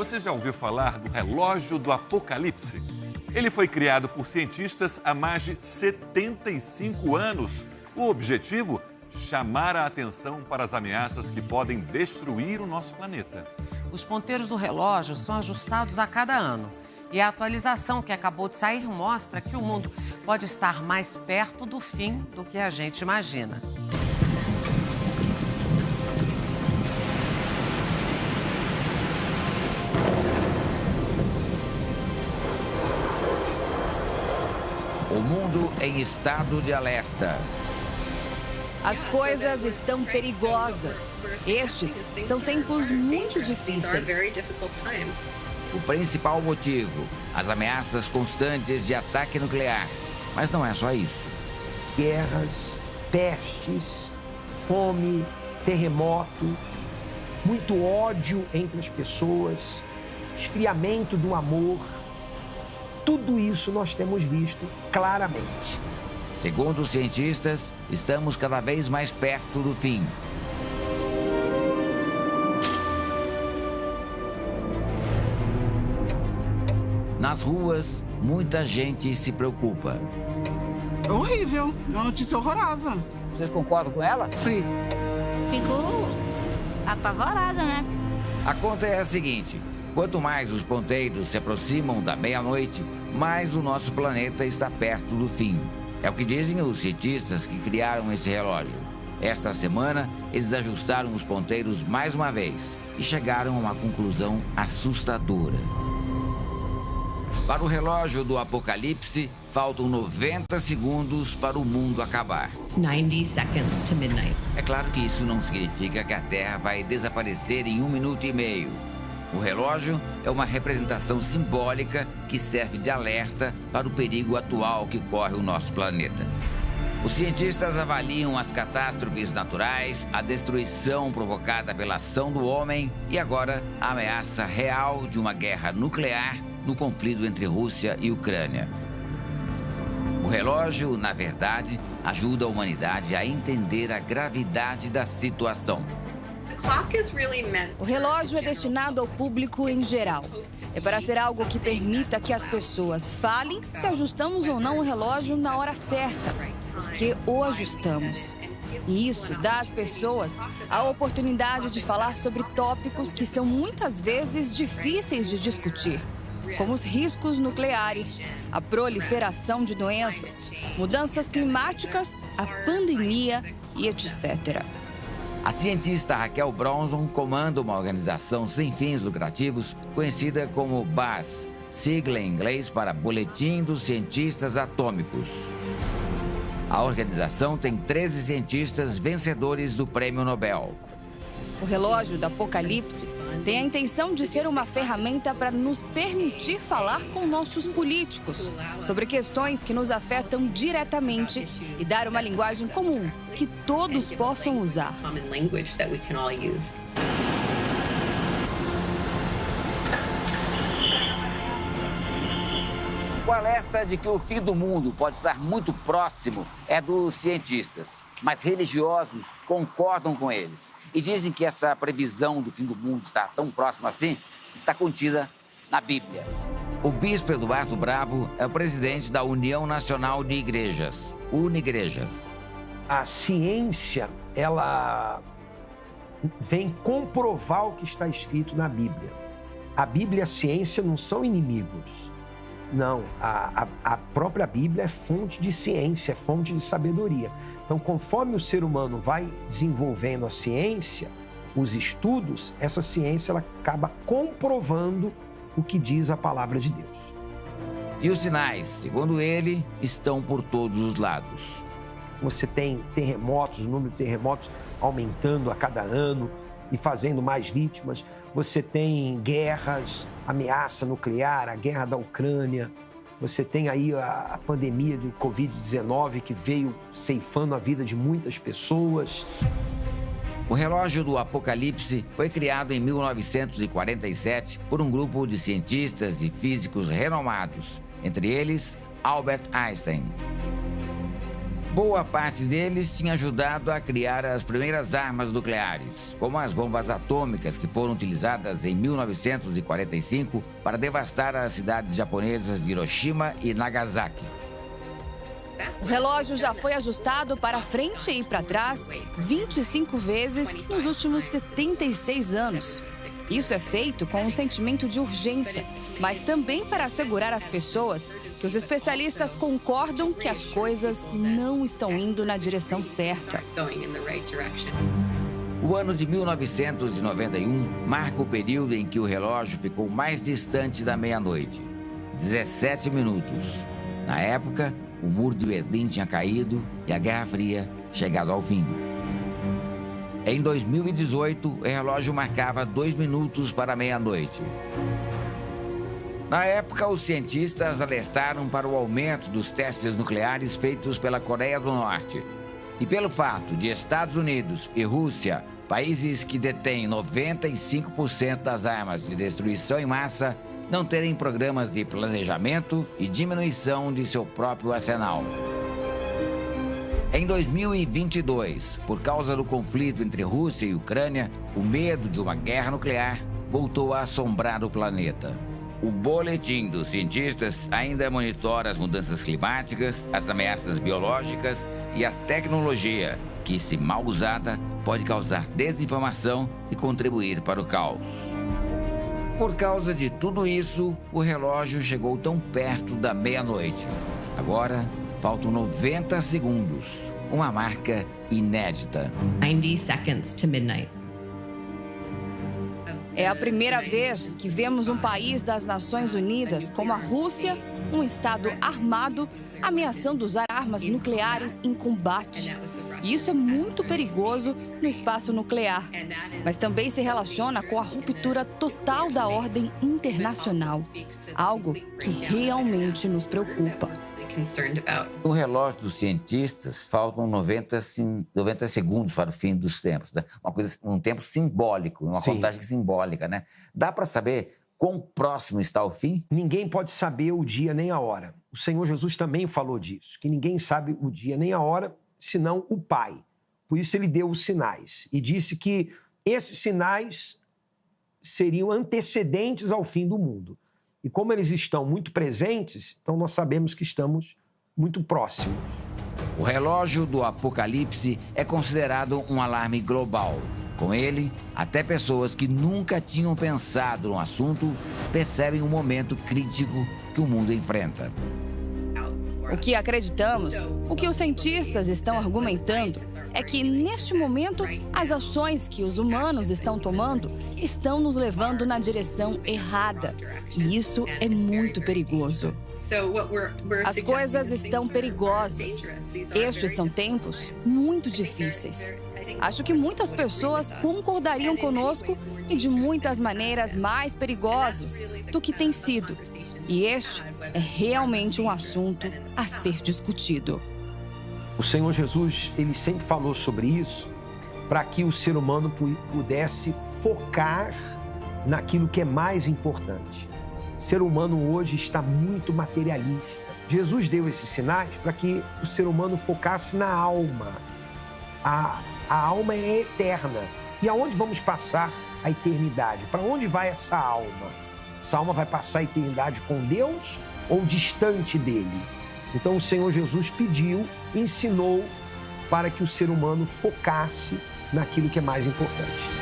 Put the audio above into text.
Você já ouviu falar do relógio do Apocalipse? Ele foi criado por cientistas há mais de 75 anos. O objetivo? Chamar a atenção para as ameaças que podem destruir o nosso planeta. Os ponteiros do relógio são ajustados a cada ano. E a atualização que acabou de sair mostra que o mundo pode estar mais perto do fim do que a gente imagina. O mundo em estado de alerta. As coisas estão perigosas. Estes são tempos muito difíceis. O principal motivo, as ameaças constantes de ataque nuclear. Mas não é só isso. Guerras, pestes, fome, terremotos, muito ódio entre as pessoas, esfriamento do amor. Tudo isso nós temos visto claramente. Segundo os cientistas, estamos cada vez mais perto do fim. Nas ruas, muita gente se preocupa. É horrível, é uma notícia horrorosa. Vocês concordam com ela? Sim. Fico apavorada, né? A conta é a seguinte: quanto mais os ponteiros se aproximam da meia-noite, mais o nosso planeta está perto do fim. É o que dizem os cientistas que criaram esse relógio. Esta semana, eles ajustaram os ponteiros mais uma vez e chegaram a uma conclusão assustadora. Para o relógio do Apocalipse, faltam 90 segundos para o mundo acabar. 90 seconds to midnight. É claro que isso não significa que a Terra vai desaparecer em 1 minuto e meio. O relógio é uma representação simbólica que serve de alerta para o perigo atual que corre o nosso planeta. Os cientistas avaliam as catástrofes naturais, a destruição provocada pela ação do homem e agora a ameaça real de uma guerra nuclear no conflito entre Rússia e Ucrânia. O relógio, na verdade, ajuda a humanidade a entender a gravidade da situação. O relógio é destinado ao público em geral. É para ser algo que permita que as pessoas falem se ajustamos ou não o relógio na hora certa, porque o ajustamos. E isso dá às pessoas a oportunidade de falar sobre tópicos que são muitas vezes difíceis de discutir, como os riscos nucleares, a proliferação de doenças, mudanças climáticas, a pandemia e etc. A cientista Raquel Bronson comanda uma organização sem fins lucrativos conhecida como BAS, sigla em inglês para Boletim dos Cientistas Atômicos. A organização tem 13 cientistas vencedores do Prêmio Nobel. O relógio do Apocalipse tem a intenção de ser uma ferramenta para nos permitir falar com nossos políticos sobre questões que nos afetam diretamente e dar uma linguagem comum que todos possam usar. O alerta de que o fim do mundo pode estar muito próximo é dos cientistas, mas religiosos concordam com eles e dizem que essa previsão do fim do mundo estar tão próxima assim está contida na Bíblia. O bispo Eduardo Bravo é o presidente da União Nacional de Igrejas, Unigrejas. A ciência, ela vem comprovar o que está escrito na Bíblia. A Bíblia e a ciência não são inimigos. Não, a própria Bíblia é fonte de ciência, é fonte de sabedoria. Então, conforme o ser humano vai desenvolvendo a ciência, os estudos, essa ciência ela acaba comprovando o que diz a palavra de Deus. E os sinais, segundo ele, estão por todos os lados. Você tem terremotos, o número de terremotos aumentando a cada ano e fazendo mais vítimas. Você tem guerras, ameaça nuclear, a guerra da Ucrânia. Você tem aí a pandemia do Covid-19 que veio ceifando a vida de muitas pessoas. O relógio do Apocalipse foi criado em 1947 por um grupo de cientistas e físicos renomados, entre eles Albert Einstein. Boa parte deles tinha ajudado a criar as primeiras armas nucleares, como as bombas atômicas que foram utilizadas em 1945 para devastar as cidades japonesas de Hiroshima e Nagasaki. O relógio já foi ajustado para frente e para trás 25 vezes nos últimos 76 anos. Isso é feito com um sentimento de urgência, mas também para assegurar às pessoas que os especialistas concordam que as coisas não estão indo na direção certa. O ano de 1991 marca o período em que o relógio ficou mais distante da meia-noite, 17 minutos. Na época, o muro de Berlim tinha caído e a Guerra Fria chegado ao fim. Em 2018, o relógio marcava 2 minutos para meia-noite. Na época, os cientistas alertaram para o aumento dos testes nucleares feitos pela Coreia do Norte. E pelo fato de Estados Unidos e Rússia, países que detêm 95% das armas de destruição em massa, não terem programas de planejamento e diminuição de seu próprio arsenal. Em 2022, por causa do conflito entre Rússia e Ucrânia, o medo de uma guerra nuclear voltou a assombrar o planeta. O boletim dos cientistas ainda monitora as mudanças climáticas, as ameaças biológicas e a tecnologia, que, se mal usada, pode causar desinformação e contribuir para o caos. Por causa de tudo isso, o relógio chegou tão perto da meia-noite. Agora, faltam 90 segundos, uma marca inédita. 90 seconds to midnight. É a primeira vez que vemos um país das Nações Unidas, como a Rússia, um estado armado, ameaçando usar armas nucleares em combate. E isso é muito perigoso no espaço nuclear, mas também se relaciona com a ruptura total da ordem internacional, algo que realmente nos preocupa. No relógio dos cientistas, faltam 90 segundos para o fim dos tempos, né? Um tempo simbólico, uma contagem simbólica, né? Dá para saber quão próximo está o fim? Ninguém pode saber o dia nem a hora. O Senhor Jesus também falou disso, que ninguém sabe o dia nem a hora, senão o Pai. Por isso ele deu os sinais e disse que esses sinais seriam antecedentes ao fim do mundo. E como eles estão muito presentes, então nós sabemos que estamos muito próximos. O relógio do Apocalipse é considerado um alarme global. Com ele, até pessoas que nunca tinham pensado no assunto percebem o momento crítico que o mundo enfrenta. O que acreditamos, o que os cientistas estão argumentando, é que, neste momento, as ações que os humanos estão tomando estão nos levando na direção errada. E isso é muito perigoso. As coisas estão perigosas. Estes são tempos muito difíceis. Acho que muitas pessoas concordariam conosco e de muitas maneiras mais perigosas do que tem sido. E este é realmente um assunto a ser discutido. O Senhor Jesus, ele sempre falou sobre isso para que o ser humano pudesse focar naquilo que é mais importante. O ser humano hoje está muito materialista. Jesus deu esses sinais para que o ser humano focasse na alma. A alma é eterna. E aonde vamos passar a eternidade? Para onde vai essa alma? Essa alma vai passar a eternidade com Deus ou distante dele? Então o Senhor Jesus pediu, ensinou para que o ser humano focasse naquilo que é mais importante.